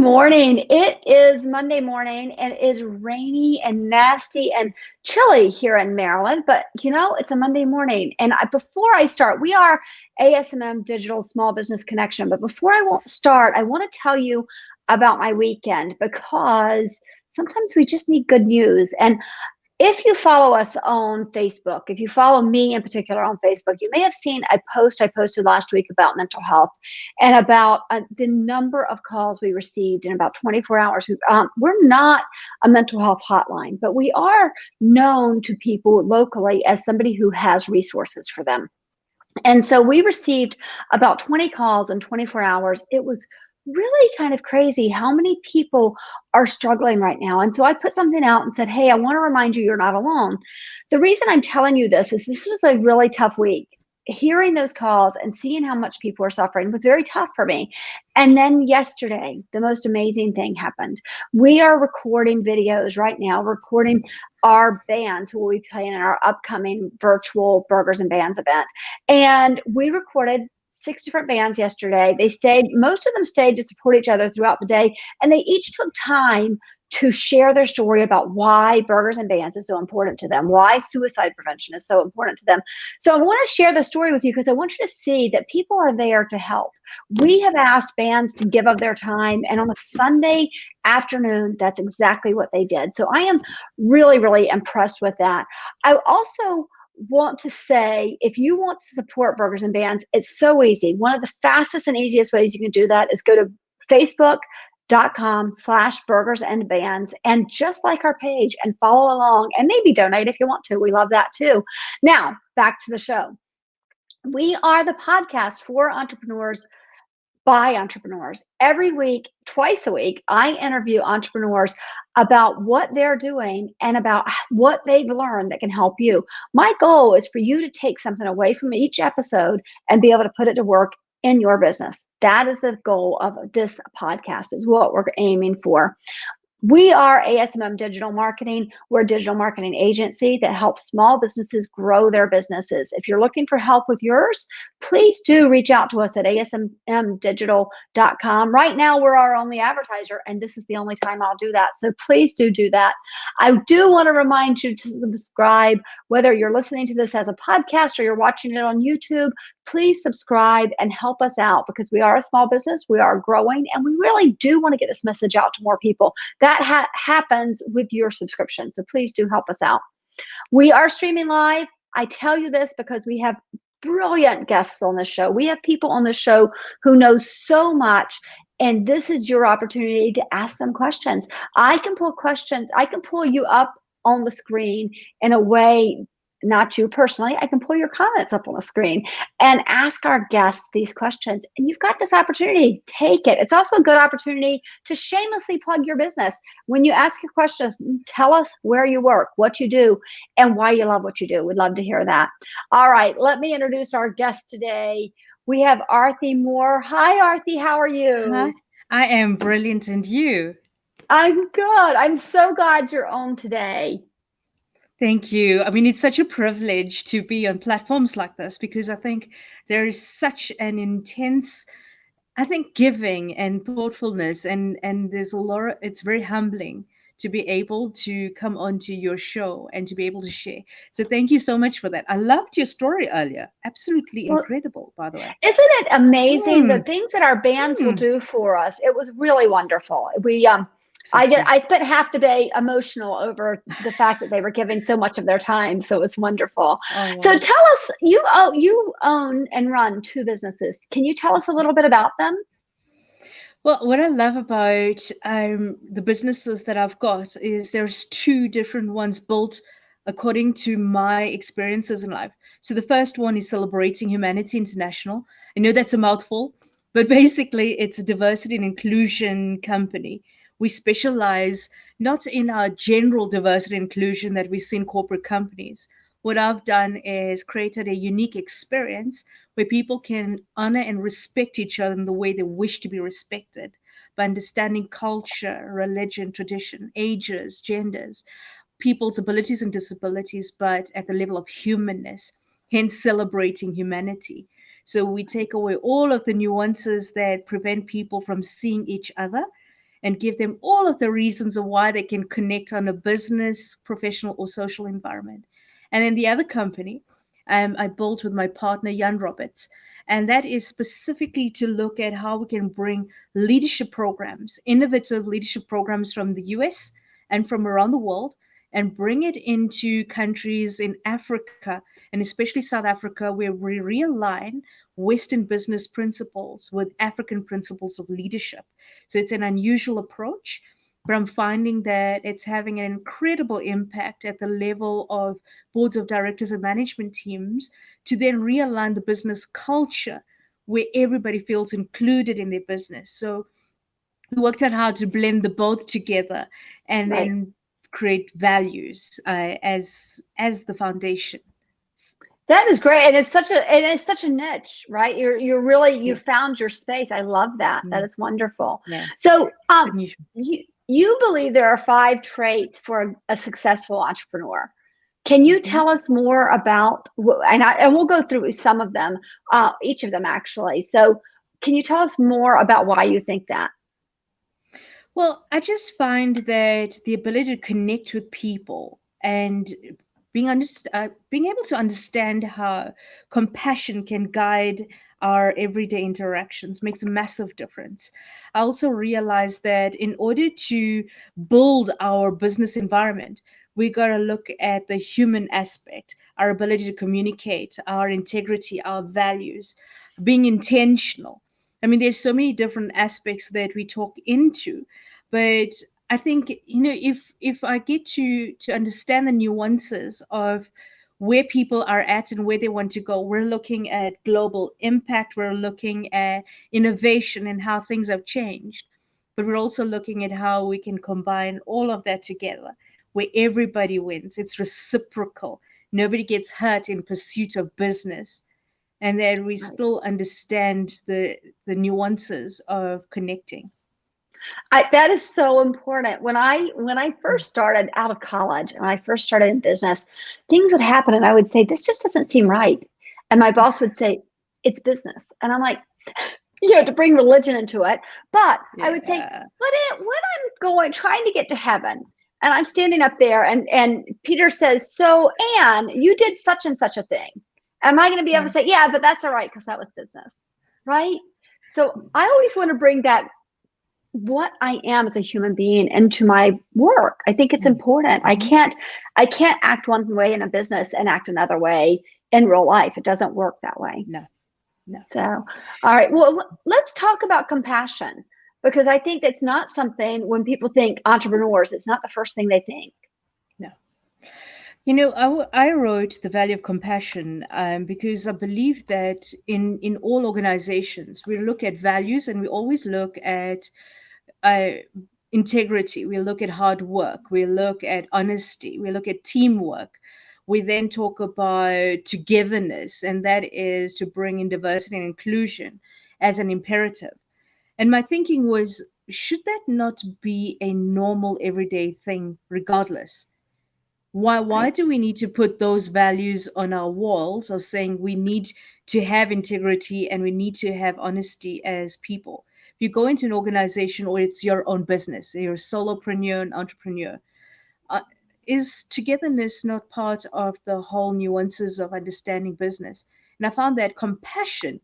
morning. It is Monday morning and it is rainy and nasty and chilly here in Maryland, but it's a Monday morning. And before I start, we are ASMM Digital Small Business Connection. But before I won't start, I want to tell you about my weekend because sometimes we just need good news. And if you follow us on Facebook, if you follow me in particular on Facebook, you may have seen a post I posted last week about mental health and about the number of calls we received in about 24 hours. We're not a mental health hotline, but we are known to people locally as somebody who has resources for them. And so we received about 20 calls in 24 hours. It was really kind of crazy how many people are struggling right now. And so I put something out and said, hey, I want to remind you, you're not alone. The reason I'm telling you this is this was a really tough week. Hearing those calls and seeing how much people are suffering was very tough for me. And then yesterday, the most amazing thing happened. We are recording videos right now, recording our bands who will be playing in our upcoming virtual Burgers and Bands event. And we recorded 6 different bands yesterday. Most of them stayed to support each other throughout the day, and they each took time to share their story about why Burgers and Bands is so important to them, why suicide prevention is so important to them. So I want to share the story with you because I want you to see that people are there to help. We have asked bands to give of their time, and on a Sunday afternoon, that's exactly what they did. So I am really, really impressed with that. I also want to say, if you want to support Burgers and Bands, it's so easy. One of the fastest and easiest ways you can do that is go to facebook.com/burgersandbands and just like our page and follow along and maybe donate if you want to. We love that too. Now, back to the show. We are the podcast for entrepreneurs by entrepreneurs. Every week, twice a week, I interview entrepreneurs about what they're doing and about what they've learned that can help you. My goal is for you to take something away from each episode and be able to put it to work in your business. That is the goal of this podcast, is what we're aiming for. We are ASMM Digital Marketing. We're a digital marketing agency that helps small businesses grow their businesses. If you're looking for help with yours, please do reach out to us at asmmdigital.com. Right now, we're our only advertiser, and this is the only time I'll do that. So please do that. I do want to remind you to subscribe, whether you're listening to this as a podcast or you're watching it on YouTube. Please subscribe and help us out because we are a small business, we are growing, and we really do want to get this message out to more people. That happens with your subscription, so please do help us out. We are streaming live. I tell you this because we have brilliant guests on the show. We have people on the show who know so much, and this is your opportunity to ask them questions. I can pull questions. I can pull you up on the screen in a way, not you personally, I can pull your comments up on the screen and ask our guests these questions. And you've got this opportunity, take it. It's also a good opportunity to shamelessly plug your business. When you ask your questions, tell us where you work, what you do, and why you love what you do. We'd love to hear that. All right, let me introduce our guest today. We have Arthie Moore. Hi, Arthie, how are you? Hi, I am brilliant, and you? I'm good. I'm so glad you're on today. Thank you. I mean, it's such a privilege to be on platforms like this because I think there is such an intense, giving and thoughtfulness, and there's a lot. It's very humbling to be able to come onto your show and to be able to share. So thank you so much for that. I loved your story earlier. Absolutely Well, incredible, by the way. isn't it amazing the Hmm. things that our bands will Hmm. do for us? It was really wonderful. Exactly. I spent half the day emotional over the fact that they were giving so much of their time, so it was wonderful. Oh So wow. tell us, you own and run 2 businesses. Can you tell us a little bit about them? Well, what I love about the businesses that I've got is there's 2 different ones built according to my experiences in life. So the first one is celebrating Humanity International. I know that's a mouthful, but basically it's a diversity and inclusion company. We specialize not in our general diversity and inclusion that we see in corporate companies. What I've done is created a unique experience where people can honor and respect each other in the way they wish to be respected by understanding culture, religion, tradition, ages, genders, people's abilities and disabilities, but at the level of humanness, hence celebrating humanity. So we take away all of the nuances that prevent people from seeing each other and give them all of the reasons of why they can connect on a business, professional, or social environment. And then the other company I built with my partner, Jan Roberts, and that is specifically to look at how we can bring leadership programs, innovative leadership programs from the US and from around the world, and bring it into countries in Africa, and especially South Africa, where we realign Western business principles with African principles of leadership. So it's an unusual approach, but I'm finding that it's having an incredible impact at the level of boards of directors and management teams to then realign the business culture where everybody feels included in their business. So we worked out how to blend the both together and Right. then create values as the foundation. That is great, and it's such a niche, right? You're really, you Yes. found your space. I love that. That is wonderful. Yeah. So Unusual. you believe there are 5 traits for a successful entrepreneur. Can you tell us more about, and we'll go through some of them, each of them actually. So can you tell us more about why you think that? Well, I just find that the ability to connect with people and being able to understand how compassion can guide our everyday interactions makes a massive difference. I also realize that in order to build our business environment, we got to look at the human aspect, our ability to communicate, our integrity, our values, being intentional. I mean, there's so many different aspects that we talk into, but I think, if I get to understand the nuances of where people are at and where they want to go, we're looking at global impact, we're looking at innovation and how things have changed, but we're also looking at how we can combine all of that together where everybody wins. It's reciprocal. Nobody gets hurt in pursuit of business, and that we still understand the nuances of connecting. That is so important. When I first started out of college, and I first started in business, things would happen and I would say, this just doesn't seem right. And my boss would say, it's business. And I'm like, to bring religion into it. But I would say, when I'm trying to get to heaven, and I'm standing up there and Peter says, so Anne, you did such and such a thing. Am I going to be able to say, yeah, but that's all right, because that was business, right? So I always want to bring that, what I am as a human being, into my work. I think it's important. I can't act one way in a business and act another way in real life. It doesn't work that way. No. So, all right. Well, let's talk about compassion, because I think it's not something, when people think entrepreneurs, it's not the first thing they think. No. I wrote The Value of Compassion because I believe that in all organizations, we look at values and we always look at integrity. We look at hard work. We look at honesty. We look at teamwork. We then talk about togetherness, and that is to bring in diversity and inclusion as an imperative. And my thinking was, should that not be a normal everyday thing regardless? Why do we need to put those values on our walls of saying we need to have integrity and we need to have honesty as people? If you go into an organization or it's your own business, you're a solopreneur, an entrepreneur, is togetherness not part of the whole nuances of understanding business? And I found that compassion,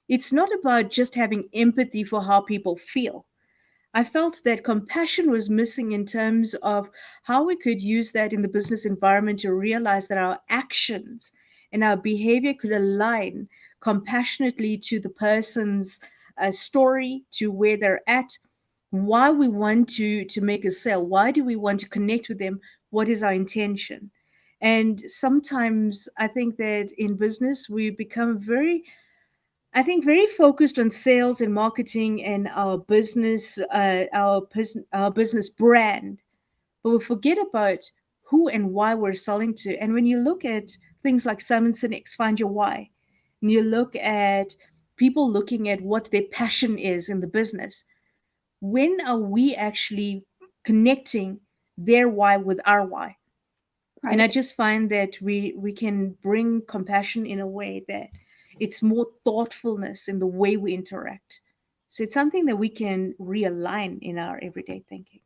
it's not about just having empathy for how people feel. I felt that compassion was missing in terms of how we could use that in the business environment to realize that our actions and our behavior could align compassionately to the person's story, to where they're at, why we want to make a sale, why do we want to connect with them, what is our intention. And sometimes I think that in business we become very focused on sales and marketing and our business, our business brand, but we forget about who and why we're selling to. And when you look at things like Simon Sinek's Find Your Why, and you look at people looking at what their passion is in the business, when are we actually connecting their why with our why? Right. And I just find that we can bring compassion in a way that it's more thoughtfulness in the way we interact. So it's something that we can realign in our everyday thinking.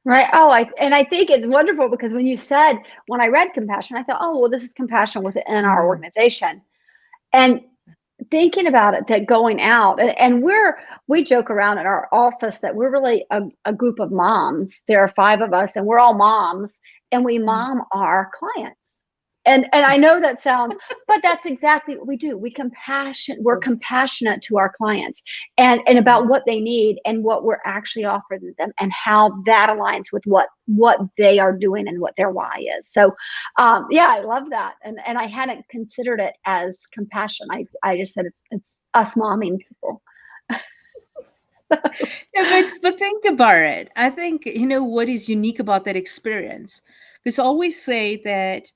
Right. Oh, I think it's wonderful because when I read compassion, I thought, oh, well, this is compassion within our Mm. organization. And thinking about it, that going out, and we joke around at our office that we're really a group of moms. There are 5 of us and we're all moms, and we mom our clients. And I know that sounds, but that's exactly what we do. We're Yes. compassionate to our clients and about what they need and what we're actually offering them and how that aligns with what they are doing and what their why is. So yeah, I love that. And I hadn't considered it as compassion. I just said it's us momming people. Yeah, but think about it. I think you know what is unique about that experience. Because I always say that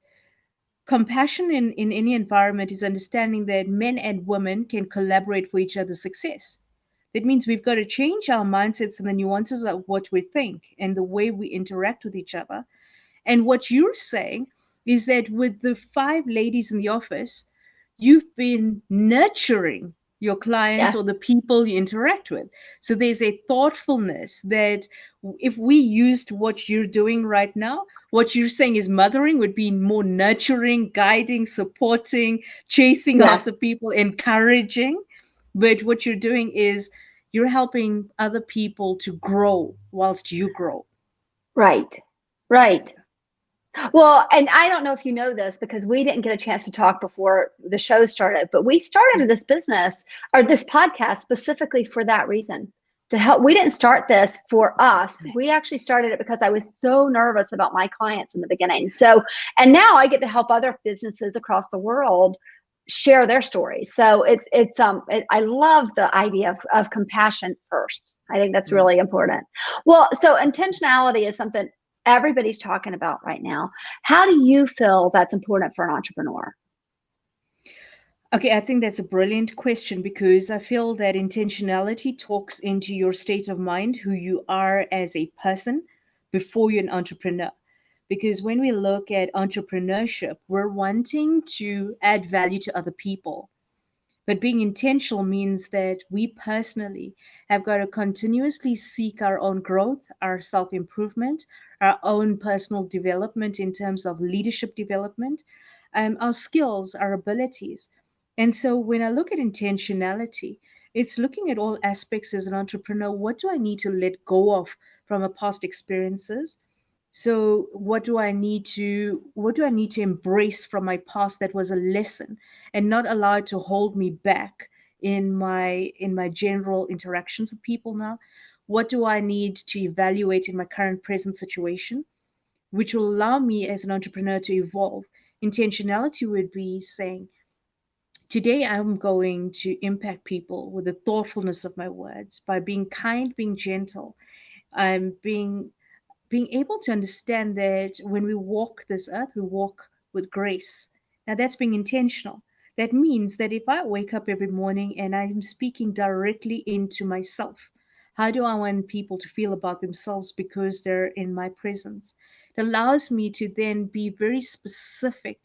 compassion in any environment is understanding that men and women can collaborate for each other's success. That means we've got to change our mindsets and the nuances of what we think and the way we interact with each other. And what you're saying is that with the 5 ladies in the office, you've been nurturing your clients Yeah. or the people you interact with. So there's a thoughtfulness that if we used what you're doing right now, what you're saying is mothering would be more nurturing, guiding, supporting, chasing Yeah. after people, encouraging. But what you're doing is you're helping other people to grow whilst you grow. Right. Right. Well, and I don't know if you know this because we didn't get a chance to talk before the show started, but we started this business or this podcast specifically for that reason, to help. We didn't start this for us. We actually started it because I was so nervous about my clients in the beginning. So, and now I get to help other businesses across the world share their stories. So I love the idea of compassion first. I think that's Mm. really important. Well, so intentionality is something everybody's talking about right now. How do you feel that's important for an entrepreneur? Okay, I think that's a brilliant question because I feel that intentionality talks into your state of mind, who you are as a person before you're an entrepreneur. Because when we look at entrepreneurship, we're wanting to add value to other people. But being intentional means that we personally have got to continuously seek our own growth, our self improvement, our own personal development in terms of leadership development, our skills, our abilities. And so when I look at intentionality, it's looking at all aspects as an entrepreneur. What do I need to let go of from a past experiences? So what do I need to embrace from my past that was a lesson and not allow it to hold me back in my general interactions with people now? What do I need to evaluate in my current present situation, which will allow me as an entrepreneur to evolve? Intentionality would be saying, today I'm going to impact people with the thoughtfulness of my words by being kind, being gentle, being able to understand that when we walk this earth, we walk with grace. Now, that's being intentional. That means that if I wake up every morning and I'm speaking directly into myself, how do I want people to feel about themselves because they're in my presence? It allows me to then be very specific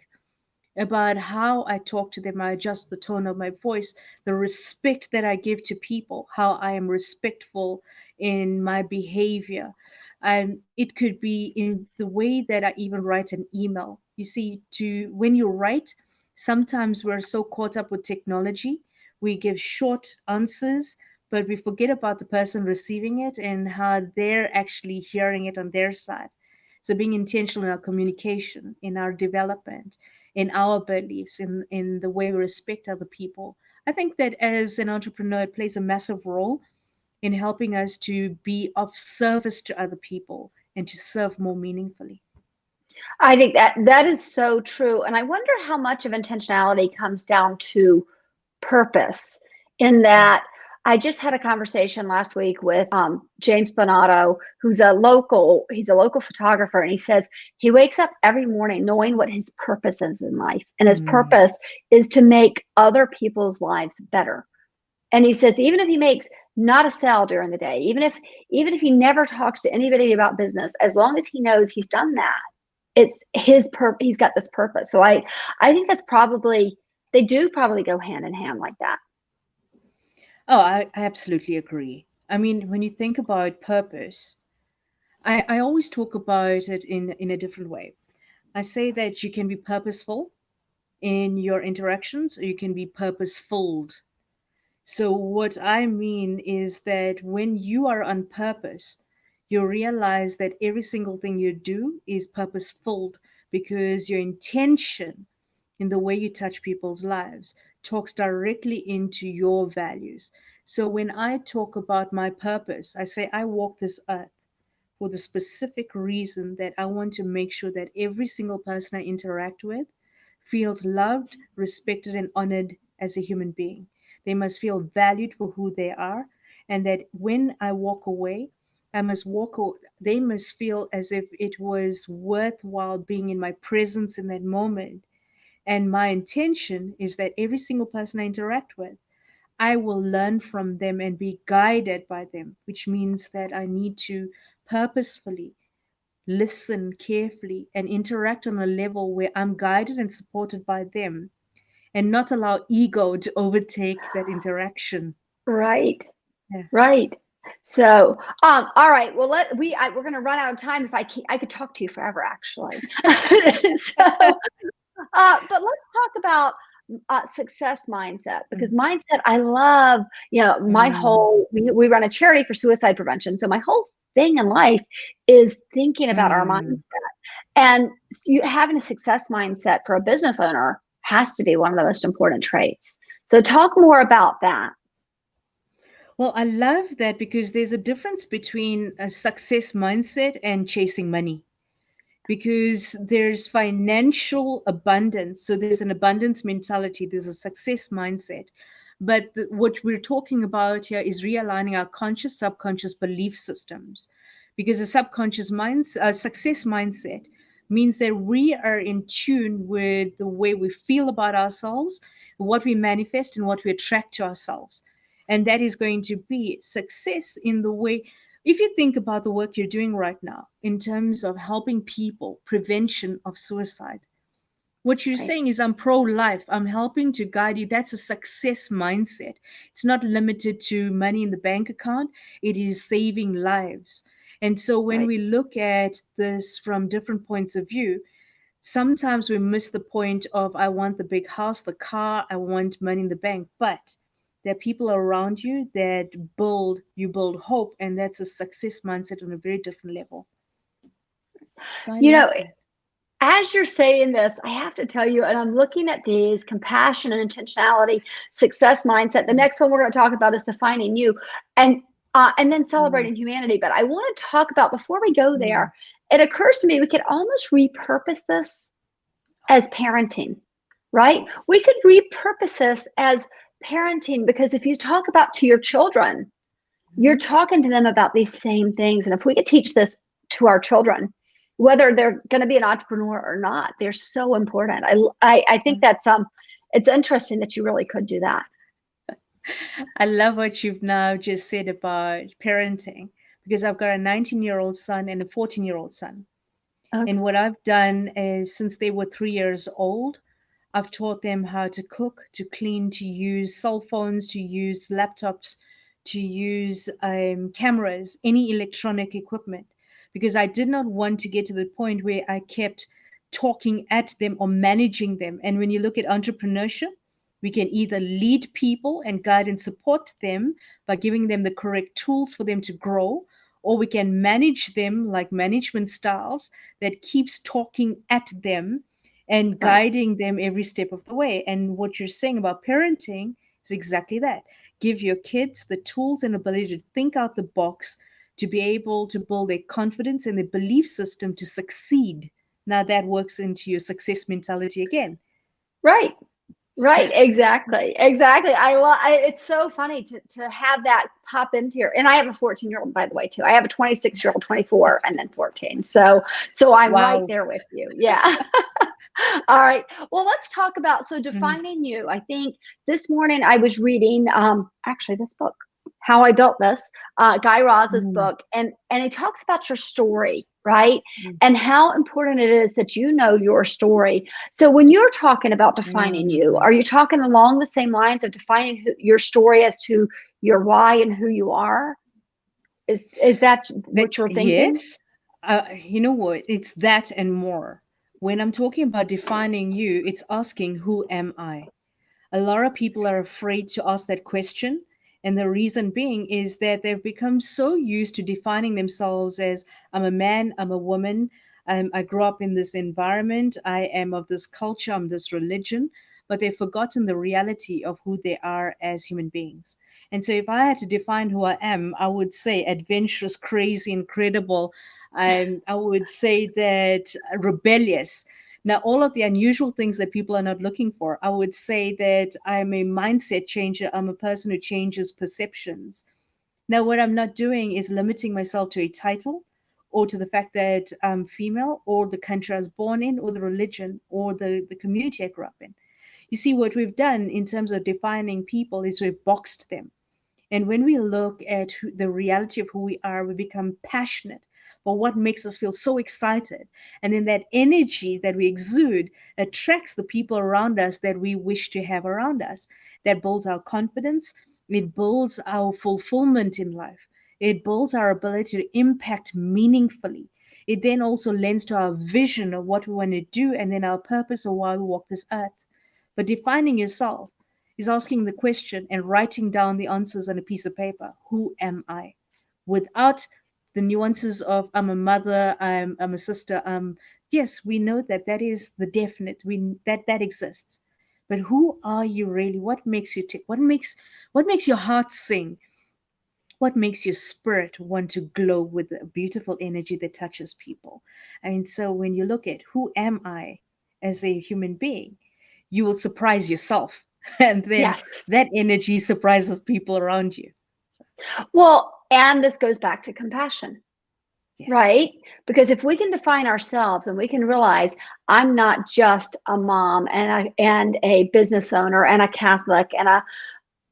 about how I talk to them. I adjust the tone of my voice, the respect that I give to people, how I am respectful in my behavior. And it could be in the way that I even write an email. You see, to when you write, sometimes we're so caught up with technology, we give short answers, but we forget about the person receiving it and how they're actually hearing it on their side. So being intentional in our communication, in our development, in our beliefs, in the way we respect other people. I think that as an entrepreneur, it plays a massive role in helping us to be of service to other people and to serve more meaningfully. I think that is so true. And I wonder how much of intentionality comes down to purpose in Mm. that I just had a conversation last week with James Bonato, he's a local photographer, and he says he wakes up every morning knowing what his purpose is in life. And his Mm. purpose is to make other people's lives better. And he says, even if he makes not a sale during the day, even if he never talks to anybody about business, as long as he knows he's done that, it's he's got this purpose. So I think that's probably, they do probably go hand in hand like that. Oh, I absolutely agree. I mean, when you think about purpose, I always talk about it in a different way. I say that you can be purposeful in your interactions, or you can be purposeful. So, what I mean is that when you are on purpose, you realize that every single thing you do is purposeful because your intention in the way you touch people's lives talks directly into your values. So, when I talk about my purpose, I say I walk this earth for the specific reason that I want to make sure that every single person I interact with feels loved, respected, and honored as a human being. They must feel valued for who they are, and that when I walk away, they must feel as if it was worthwhile being in my presence in that moment. And my intention is that every single person I interact with, I will learn from them and be guided by them, which means that I need to purposefully listen carefully and interact on a level where I'm guided and supported by them and not allow ego to overtake that interaction. Right. Yeah. Right. So, all right. Well, we're going to run out of time. If I could talk to you forever, actually. So, but let's talk about success mindset, because mindset, I love, my Mm, whole, we run a charity for suicide prevention. So my whole thing in life is thinking about our mm. mindset, and having a success mindset for a business owner has to be one of the most important traits. So talk more about that. Well, I love that because there's a difference between a success mindset and chasing money. Because there's financial abundance. So there's an abundance mentality, there's a success mindset. But what we're talking about here is realigning our conscious, subconscious belief systems. Because a success mindset means that we are in tune with the way we feel about ourselves, what we manifest, and what we attract to ourselves. And that is going to be success in the way, if you think about the work you're doing right now in terms of helping people, prevention of suicide, what you're Right. saying is, I'm pro life, I'm helping to guide you. That's a success mindset. It's not limited to money in the bank account, it is saving lives. And so when Right. we look at this from different points of view, sometimes we miss the point of, I want the big house, the car, I want money in the bank. But there are people around you that build hope, and that's a success mindset on a very different level. So I You love know, that. as you're saying this, I have to tell you, and I'm looking at these: compassion and intentionality, success mindset. The next one we're going to talk about is defining you, and then Mm, celebrating humanity. But I want to talk about, before we go mm, there, it occurs to me we could almost repurpose this as parenting, right? yes. We could repurpose this as parenting, because if you talk about to your children, you're Mhm. talking to them about these same things. And if we could teach this to our children, whether they're going to be an entrepreneur or not, they're so important. I think that's it's interesting that you really could do that. I love what you've now just said about parenting, because I've got a 19-year-old son and a 14-year-old son. Okay. And what I've done is, since they were 3 years old, I've taught them how to cook, to clean, to use cell phones, to use laptops, to use cameras, any electronic equipment, because I did not want to get to the point where I kept talking at them or managing them. And when you look at entrepreneurship, we can either lead people and guide and support them by giving them the correct tools for them to grow, or we can manage them like management styles that keeps talking at them and Right. guiding them every step of the way. And what you're saying about parenting is exactly that. Give your kids the tools and ability to think out the box, to be able to build their confidence and their belief system to succeed. Now that works into your success mentality again. Right. So, Right, exactly, exactly. It's so funny to have that pop into your. And I have a 14-year-old, by the way, too. I have a 26-year-old, 24, and then 14. So I'm right wow. there with you. Yeah. All right. Well, let's talk about, so Mm, defining you. I think this morning I was reading actually this book, How I Built This, Guy Raz's mm, book, and it talks about your story, right? And how important it is that you know your story. So when you're talking about defining you, Mm. are you talking along the same lines of defining your story as to your why and who you are? Is that That, what you're thinking? yes, you know what? It's that and more. When I'm talking about defining you, it's asking, who am I? A lot of people are afraid to ask that question. And the reason being is that they've become so used to defining themselves as, I'm a man, I'm a woman, I grew up in this environment, I am of this culture, I'm this religion, but they've forgotten the reality of who they are as human beings. And so, if I had to define who I am, I would say adventurous, crazy, incredible. I would say that rebellious. Now, all of the unusual things that people are not looking for, I would say that I'm a mindset changer. I'm a person who changes perceptions. Now, what I'm not doing is limiting myself to a title or to the fact that I'm female or the country I was born in or the religion or the community I grew up in. You see, what we've done in terms of defining people is we've boxed them. And when we look at the reality of who we are, we become passionate for what makes us feel so excited. And then that energy that we exude attracts the people around us that we wish to have around us. That builds our confidence, it builds our fulfillment in life, it builds our ability to impact meaningfully. It then also lends to our vision of what we want to do and then our purpose of why we walk this earth. But defining yourself is asking the question and writing down the answers on a piece of paper. Who am I? Without the nuances of I'm a mother, I'm a sister. Yes, we know that that is the definite. That exists. But who are you really? What makes you tick? What makes your heart sing? What makes your spirit want to glow with a beautiful energy that touches people? And so when you look at who am I as a human being, you will surprise yourself. And then Yes. that energy surprises people around you. So, Well, and this goes back to compassion, right? yes. Because if we can define ourselves and we can realize I'm not just a mom and a business owner and a Catholic and a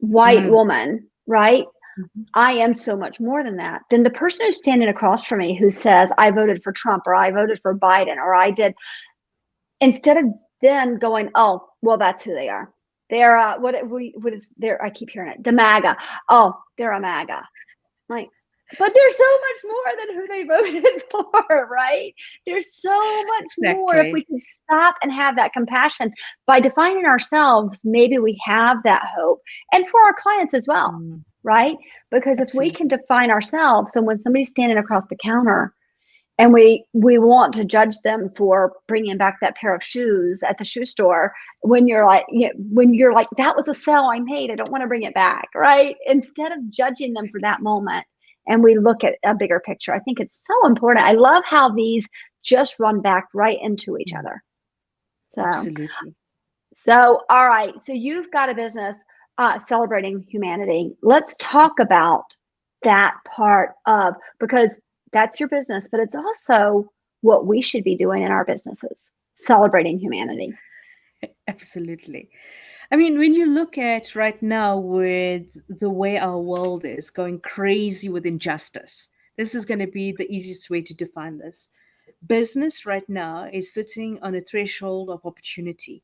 white Mm, woman, right? mhm. I am so much more than that. Then the person who's standing across from me who says, I voted for Trump or I voted for Biden or I did, instead of then going, oh, well, that's who they are. They're what is there? I keep hearing it. The MAGA. Oh, they're a MAGA. Like, but there's so much more than who they voted for, right? There's so much more. If we Exactly. can stop and have that compassion by defining ourselves, maybe we have that hope. And for our clients as well, Mm, right? Because if we can absolutely. define ourselves, so when somebody's standing across the counter and we want to judge them for bringing back that pair of shoes at the shoe store, when you're like, when you're like, that was a sale I made, I don't want to bring it back, right? Instead of judging them for that moment, and we look at a bigger picture. I think it's so important. I love how these just run back right into each Mm, other. So absolutely. all right, so you've got a business celebrating humanity. Let's talk about that part of, because that's your business, but it's also what we should be doing in our businesses, celebrating humanity. Absolutely. I mean, when you look at right now with the way our world is going crazy with injustice, this is going to be the easiest way to define this. Business right now is sitting on a threshold of opportunity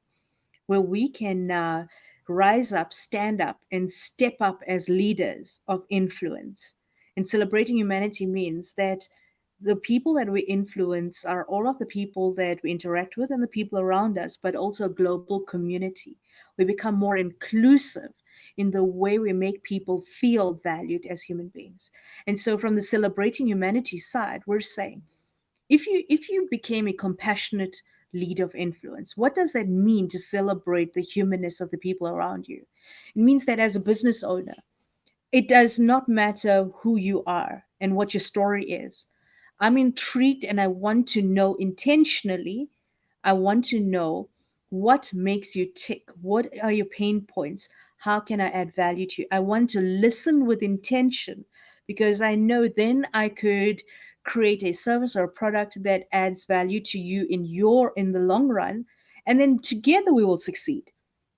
where we can rise up, stand up, and step up as leaders of influence. And celebrating humanity means that the people that we influence are all of the people that we interact with and the people around us, but also a global community. We become more inclusive in the way we make people feel valued as human beings. And so, from the celebrating humanity side, we're saying, if you became a compassionate leader of influence, what does that mean to celebrate the humanness of the people around you? It means that as a business owner, it does not matter who you are and what your story is. I'm intrigued and I want to know intentionally, I want to know what makes you tick. What are your pain points? How can I add value to you? I want to listen with intention because I know then I could create a service or a product that adds value to you in the long run, and then together we will succeed.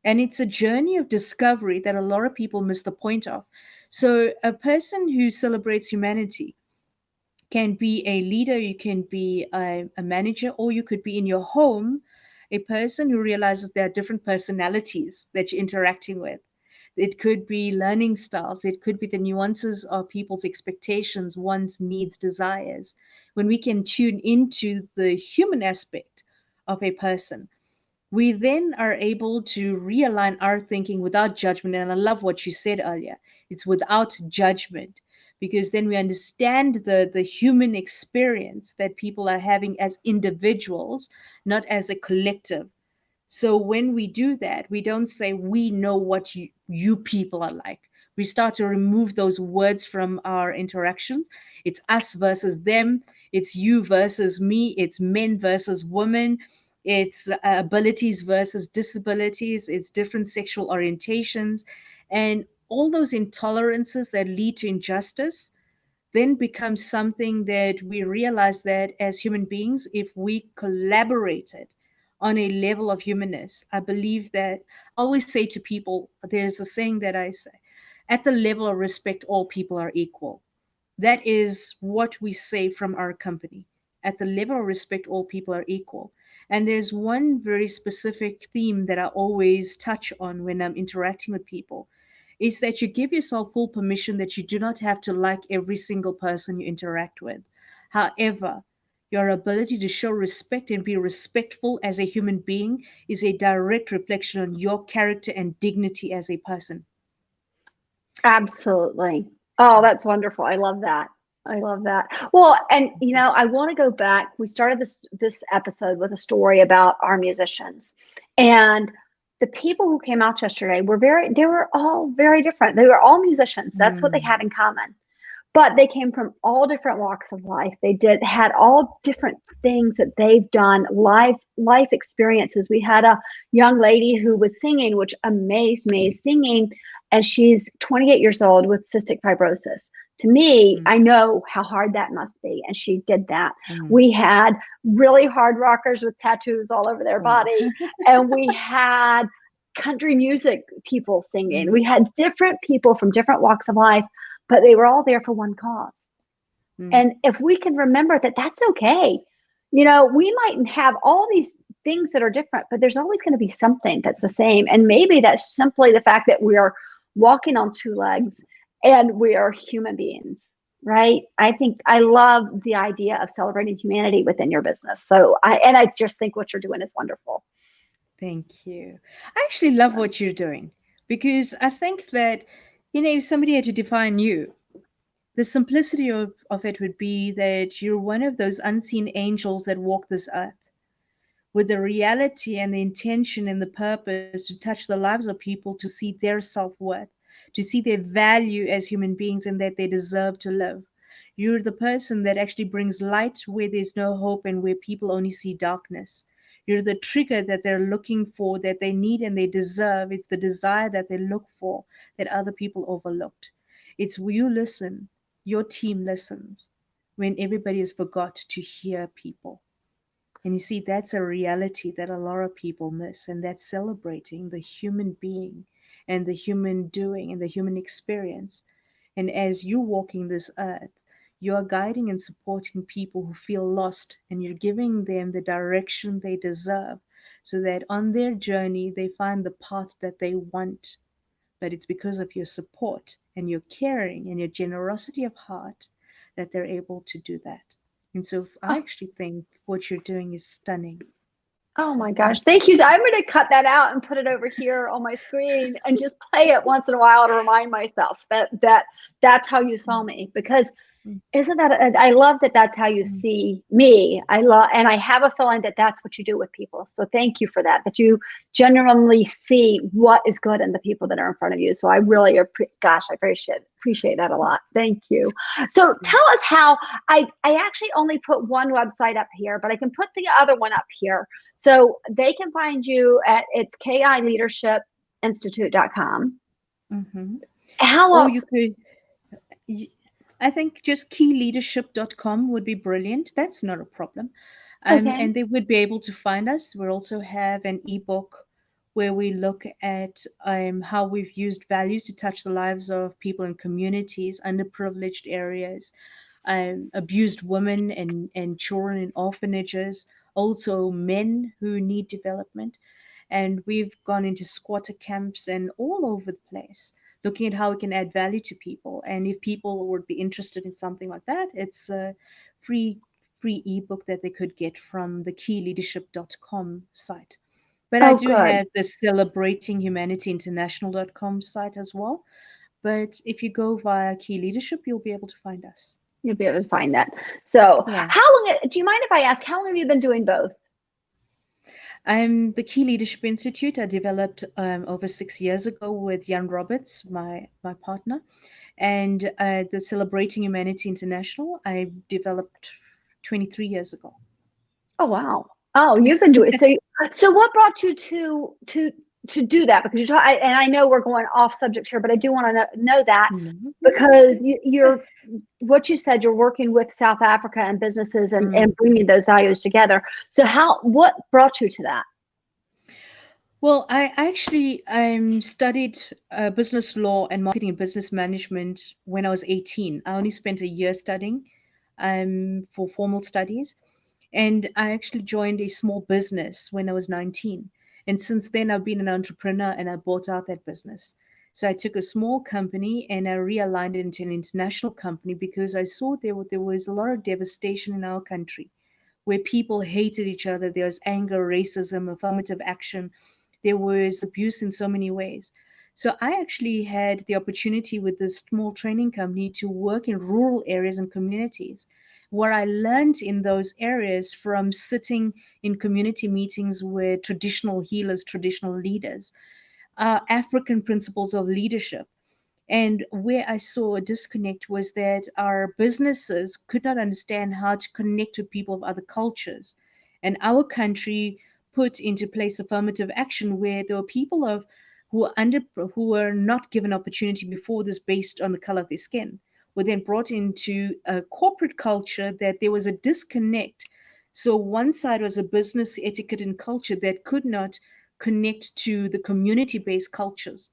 And it's a journey of discovery that a lot of people miss the point of. So a person who celebrates humanity can be a leader, you can be a manager, or you could be in your home, a person who realizes there are different personalities that you're interacting with. It could be learning styles, it could be the nuances of people's expectations, wants, needs, desires. When we can tune into the human aspect of a person, we then are able to realign our thinking without judgment. And I love what you said earlier, it's without judgment, because then we understand the human experience that people are having as individuals, not as a collective. So when we do that, we don't say we know what you people are like. We start to remove those words from our interactions. It's us versus them. It's you versus me. It's men versus women. It's abilities versus disabilities. It's different sexual orientations. And all those intolerances that lead to injustice then becomes something that we realize that as human beings, if we collaborated on a level of humanness, I believe that I always say to people, there's a saying that I say, at the level of respect, all people are equal. That is what we say from our company. At the level of respect, all people are equal. And there's one very specific theme that I always touch on when I'm interacting with people, is that you give yourself full permission that you do not have to like every single person you interact with. However, your ability to show respect and be respectful as a human being is a direct reflection on your character and dignity as a person. Absolutely. Oh, that's wonderful. I love that. I love that. Well, and I want to go back. We started this episode with a story about our musicians, and the people who came out yesterday they were all very different. They were all musicians. That's what they Mm, had in common. But they came from all different walks of life. They had all different things that they've done, life experiences. We had a young lady who was singing, which amazed me, singing, and she's 28 years old with cystic fibrosis. To me, mm, I know how hard that must be, and she did that. mm. We had really hard rockers with tattoos all over their Oh. body, and we had country music people singing. Mm, We had different people from different walks of life, but they were all there for one cause. mm. And if we can remember that, that's okay. We might have all these things that are different, but there's always going to be something that's the same. And maybe that's simply the fact that we are walking on two legs and we are human beings, right? I think I love the idea of celebrating humanity within your business. So I just think what you're doing is wonderful. Thank you. I actually love what you're doing because I think that, if somebody had to define you, the simplicity of it would be that you're one of those unseen angels that walk this earth with the reality and the intention and the purpose to touch the lives of people, to see their self worth, to see their value as human beings and that they deserve to live. You're the person that actually brings light where there's no hope and where people only see darkness. You're the trigger that they're looking for, that they need and they deserve. It's the desire that they look for that other people overlooked. It's you listen, your team listens when everybody has forgot to hear people. And you see, that's a reality that a lot of people miss, and that's celebrating the human being and the human doing and the human experience. And as you're walking this earth, you are guiding and supporting people who feel lost, and you're giving them the direction they deserve so that on their journey they find the path that they want. But it's because of your support and your caring and your generosity of heart that they're able to do that. And so I actually think what you're doing is stunning. Oh So my thank gosh. you. Thank you. So I'm going to cut that out and put it over here on my screen and just play it once in a while to remind myself that's how you saw Mm, me, because mm, isn't that I love that that's how you mm, see me. I love, and I have a feeling that that's what you do with people. So thank you for that you genuinely see what is good in the people that are in front of you. So I really gosh, I appreciate that a lot. Thank you. So mm. tell us how I actually only put one website up here, but I can put the other one up here. So they can find you at it's kileadershipinstitute.com. Mhm. How Or you else? could, y- I think just keyleadership.com would be brilliant. That's not a problem. Okay. And they would be able to find us. We also have an ebook where we look at how we've used values to touch the lives of people in communities, underprivileged areas. abused women and children in orphanages, also men who need development. And we've gone into squatter camps and all over the place, looking at how we can add value to people. And if people would be interested in something like that, it's a free ebook that they could get from the keyleadership.com site. But I Oh, do good. have the celebrating Humanity International.com site as well. But if you go via Key Leadership, you'll be able to find us. You'll be able to find that. So Yeah. how long, do you mind if I ask, how long have you been doing both? I'm the Key Leadership Institute. I developed over 6 years ago with Jan Roberts, my partner, and the Celebrating Humanity International. I developed 23 years ago. Oh, wow. Oh, you've been doing so what brought you to do that? Because and I know we're going off subject here, but I do want to know that because you're what you said, you're working with South Africa and businesses and bringing those values together. So what brought you to that? Well, I actually studied business law and marketing and business management when I was 18. I only spent a year studying for formal studies. And I actually joined a small business when I was 19. And since then, I've been an entrepreneur and I bought out that business. So I took a small company and I realigned it into an international company because I saw there was a lot of devastation in our country where people hated each other. There was anger, racism, affirmative action. There was abuse in so many ways. So I actually had the opportunity with this small training company to work in rural areas and communities where I learned in those areas from sitting in community meetings with traditional healers, traditional leaders, African principles of leadership. And where I saw a disconnect was that our businesses could not understand how to connect with people of other cultures. And our country put into place affirmative action where there were people who were not given opportunity before this based on the color of their skin were then brought into a corporate culture that there was a disconnect. So one side was a business etiquette and culture that could not connect to the community-based cultures.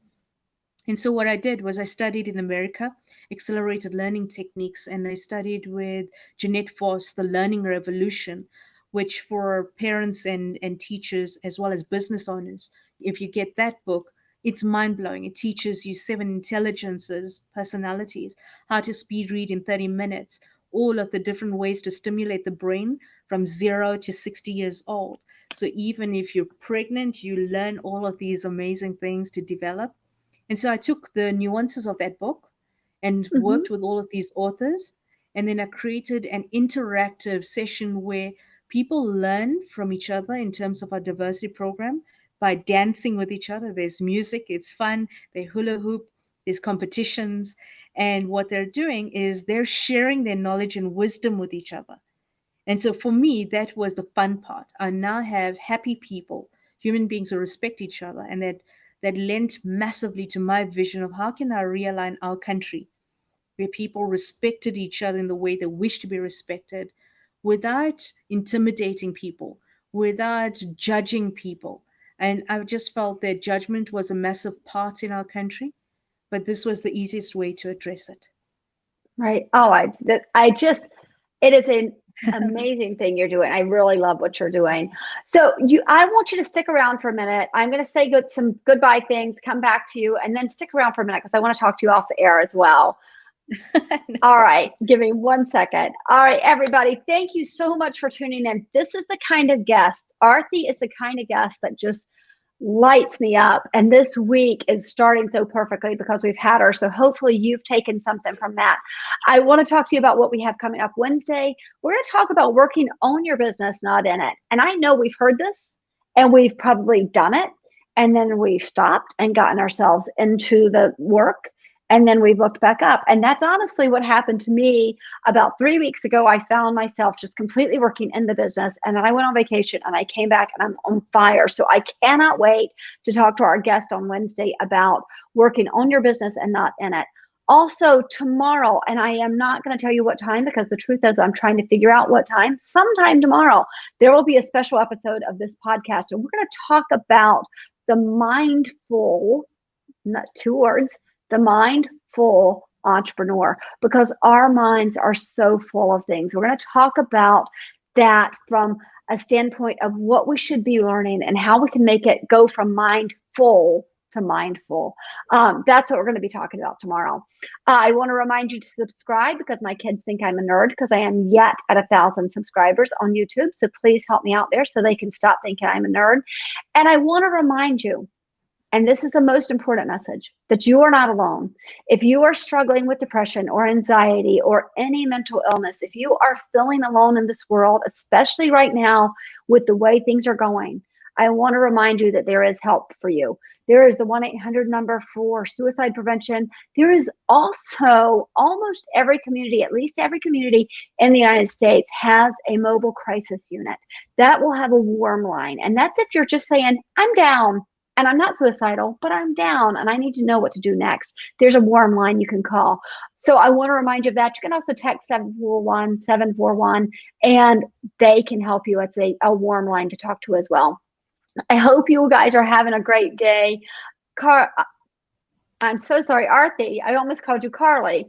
And so what I did was I studied in America, accelerated learning techniques, and I studied with Jeanette Voss, The Learning Revolution, which for parents and teachers as well as business owners, if you get that book, it's mind blowing. It teaches you 7 intelligences, personalities, how to speed read in 30 minutes, all of the different ways to stimulate the brain from 0 to 60 years old. So even if you're pregnant, you learn all of these amazing things to develop. And so I took the nuances of that book and Mm-hmm. worked with all of these authors. And then I created an interactive session where people learn from each other in terms of our diversity program by dancing with each other. There's music, it's fun, they hula hoop, there's competitions. And what they're doing is they're sharing their knowledge and wisdom with each other. And so for me, that was the fun part. I now have happy people, human beings who respect each other, and that lent massively to my vision of how can I realign our country where people respected each other in the way they wish to be respected without intimidating people, without judging people. And I just felt that judgment was a massive part in our country, but this was the easiest way to address it. Right. Oh, it is an amazing thing you're doing. I really love what you're doing. So I want you to stick around for a minute. I'm going to say some goodbye things, come back to you, and then stick around for a minute because I want to talk to you off the air as well. All right. Give me 1 second. All right, everybody. Thank you so much for tuning in. This is the kind of guest, Arthie is the kind of guest that just lights me up. And this week is starting so perfectly because we've had her. So hopefully you've taken something from that. I want to talk to you about what we have coming up Wednesday. We're going to talk about working on your business, not in it. And I know we've heard this and we've probably done it. And then we've stopped and gotten ourselves into the work. And then we've looked back up. And that's honestly what happened to me about 3 weeks ago. I found myself just completely working in the business. And then I went on vacation and I came back and I'm on fire. So I cannot wait to talk to our guest on Wednesday about working on your business and not in it. Also tomorrow, and I am not going to tell you what time because the truth is I'm trying to figure out what time. Sometime tomorrow, there will be a special episode of this podcast. And we're going to talk about the mindful, not 2 words, the mindful entrepreneur, because our minds are so full of things. We're going to talk about that from a standpoint of what we should be learning and how we can make it go from mindful to mindful. That's what we're going to be talking about tomorrow. I want to remind you to subscribe, because my kids think I'm a nerd, because I am yet at 1,000 subscribers on YouTube. So please help me out there so they can stop thinking I'm a nerd. And I want to remind you, and this is the most important message, that you are not alone. If you are struggling with depression or anxiety or any mental illness, if you are feeling alone in this world, especially right now with the way things are going, I want to remind you that there is help for you. There is the 1-800 number for suicide prevention. There is also almost every community, at least every community in the United States, has a mobile crisis unit that will have a warm line. And that's if you're just saying, I'm down. And I'm not suicidal, but I'm down and I need to know what to do next. There's a warm line you can call. So I want to remind you of that. You can also text 741-741 and they can help you. It's a warm line to talk to as well. I hope you guys are having a great day. I'm so sorry, Arthie. I almost called you Carly.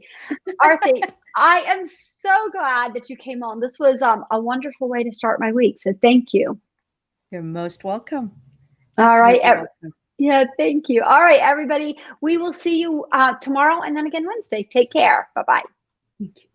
Arthie, I am so glad that you came on. This was a wonderful way to start my week. So thank you. You're most welcome. All right. Welcome. Yeah, thank you. All right, everybody. We will see you tomorrow and then again Wednesday. Take care. Bye-bye. Thank you.